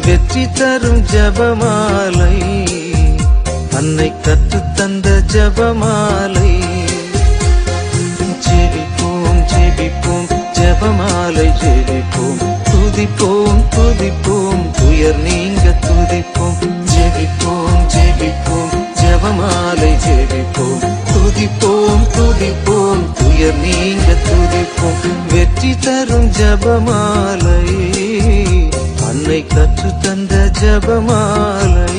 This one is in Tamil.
வெற்றி தரும் ஜெபமாலை, அன்னை கற்றுத் தந்த ஜெபமாலை. ஜெபிப்போம் ஜெபிப்போம் ஜெபமாலை ஜெபிப்போம், துதிப்போம் துதிப்போம் துயர் நீங்க துதிப்போம். ஜெபிப்போம் ஜெபிப்போம் ஜெபமாலை ஜெபிப்போம், துதிப்போம் துதிப்போம் துயர் நீங்க துதிப்போம். வெற்றி தரும் ஜெபமாலை, அன்னை கற்றுத் தந்த ஜெபமாலை.